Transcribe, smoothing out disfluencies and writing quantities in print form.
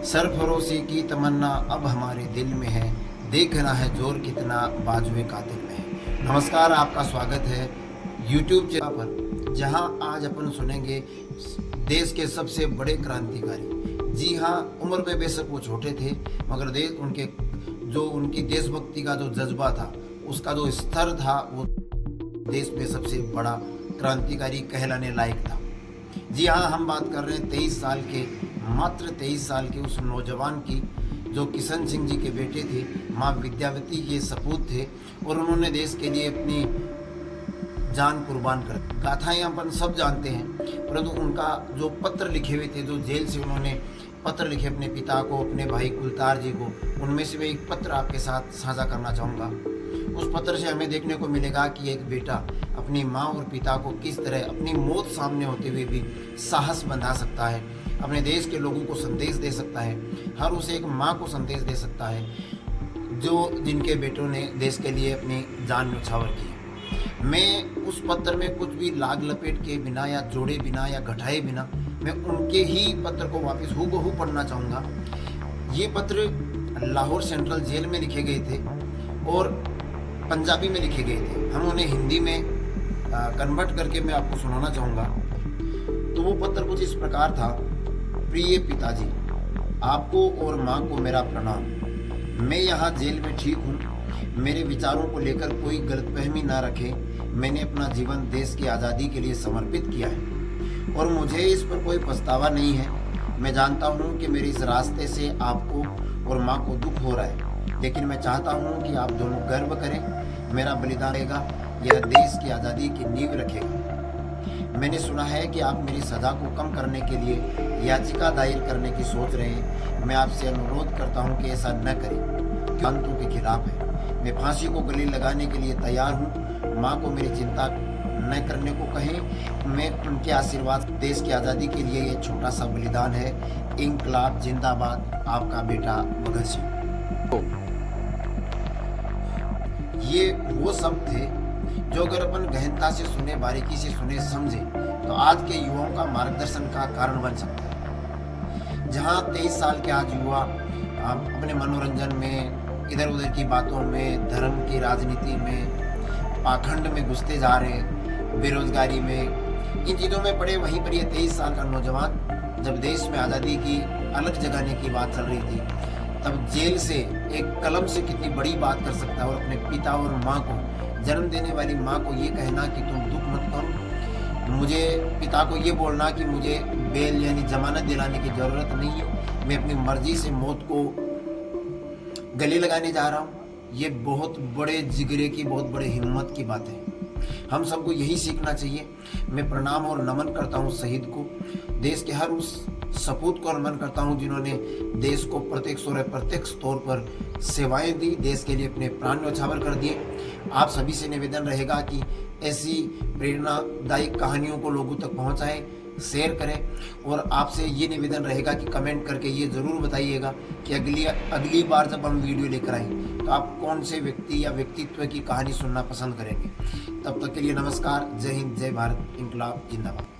सरफरोशी की तमन्ना अब हमारे दिल में है, देखना है जोर कितना बाजुए कातिल में है। नमस्कार, आपका स्वागत है YouTube चैनल पर, जहां आज अपन सुनेंगे देश के सबसे बड़े क्रांतिकारी। जी हाँ, उम्र में बेशक वो छोटे थे, मगर देश उनकी देशभक्ति का जो जज्बा था, उसका जो स्तर था, वो देश में सबसे बड़ा क्रांतिकारी कहलाने लायक था। जी हाँ, हम बात कर रहे हैं मात्र 23 साल के उस नौजवान की, जो किशन सिंह जी के बेटे थे, माँ विद्यावती के सपूत थे और उन्होंने देश के लिए अपनी जान कुर्बान कर दी। गाथाएं अपन सब जानते हैं, परंतु उनका जो पत्र लिखे हुए थे, जो जेल से उन्होंने पत्र लिखे अपने पिता को, अपने भाई कुलतार जी को, उनमें से मैं एक पत्र आपके साथ साझा करना चाहूँगा। उस पत्र से हमें देखने को मिलेगा कि एक बेटा अपनी माँ और पिता को किस तरह अपनी मौत सामने होते हुए भी साहस बंधा सकता है, अपने देश के लोगों को संदेश दे सकता है, हर उस एक माँ को संदेश दे सकता है जिनके बेटों ने देश के लिए अपनी जान न्यौछावर की। मैं उस पत्र में कुछ भी लाग लपेट के बिना या जोड़े बिना या घटाए बिना मैं उनके ही पत्र को वापस हूबहू पढ़ना चाहूँगा। ये पत्र लाहौर सेंट्रल जेल में लिखे गए थे और पंजाबी में लिखे गए थे। हम उन्हें हिंदी में कन्वर्ट करके मैं आपको सुनाना चाहूँगा। तो वो पत्र कुछ इस प्रकार था। प्रिय पिताजी, आपको और माँ को मेरा प्रणाम। मैं यहाँ जेल में ठीक हूँ। मेरे विचारों को लेकर कोई गलतफहमी ना रखे। मैंने अपना जीवन देश की आज़ादी के लिए समर्पित किया है और मुझे इस पर कोई पछतावा नहीं है। मैं जानता हूँ कि मेरे इस रास्ते से आपको और माँ को दुख हो रहा है, लेकिन मैं चाहता हूँ कि आप दोनों गर्व करें। मेरा बलिदान रहेगा, यह देश की आज़ादी की नींव रखेगा। मैंने सुना है कि आप मेरी सज़ा को कम करने के लिए याचिका दायर करने की सोच रहे हैं। मैं आपसे अनुरोध करता हूं कि ऐसा न करें, कानूनों के खिलाफ है। मैं फांसी को गले लगाने के लिए तैयार हूं। माँ को मेरी चिंता न करने को कहें। मैं उनके आशीर्वाद, देश की आज़ादी के लिए ये छोटा सा बलिदान है। इंकलाब जिंदाबाद, आपका बेटा भगत सिंह। ये वो शब्द थे जो अगर अपन गहनता से सुने, बारीकी से सुने, समझे, तो आज के युवाओं का मार्गदर्शन का कारण बन सकता है। जहाँ 23 साल के आज युवा अपने मनोरंजन में, इधर उधर की बातों में, धर्म की राजनीति में, पाखंड में घुसते जा रहे हैं, बेरोजगारी में, इन चीज़ों में पड़े, वहीं पर ये 23 साल का नौजवान जब देश में आज़ादी की अलग जगाने की बात चल रही थी, तब जेल से एक कलम से कितनी बड़ी बात कर सकता है। और अपने पिता और माँ को, जन्म देने वाली माँ को ये कहना कि तुम दुख मत करो, मुझे, पिता को ये बोलना कि मुझे बेल यानी जमानत दिलाने की ज़रूरत नहीं है, मैं अपनी मर्जी से मौत को गले लगाने जा रहा हूँ, ये बहुत बड़े जिगरे की, बहुत बड़े हिम्मत की बात है। हम सबको यही सीखना चाहिए। मैं प्रणाम और नमन करता हूँ शहीद को, देश के हर उस सपूत को नमन करता हूँ जिन्होंने देश को प्रत्यक्ष और अप्रत्यक्ष तौर पर सेवाएं दी, देश के लिए अपने प्राण न्यौछावर कर दिए। आप सभी से निवेदन रहेगा कि ऐसी प्रेरणादायी कहानियों को लोगों तक पहुँचाएं, शेयर करें, और आपसे ये निवेदन रहेगा कि कमेंट करके ये ज़रूर बताइएगा कि अगली बार जब हम वीडियो लेकर आएँ तो आप कौन से व्यक्ति या व्यक्तित्व की कहानी सुनना पसंद करेंगे। तब तक के लिए नमस्कार, जय हिंद, जय भारत, इंकलाब जिंदाबाद।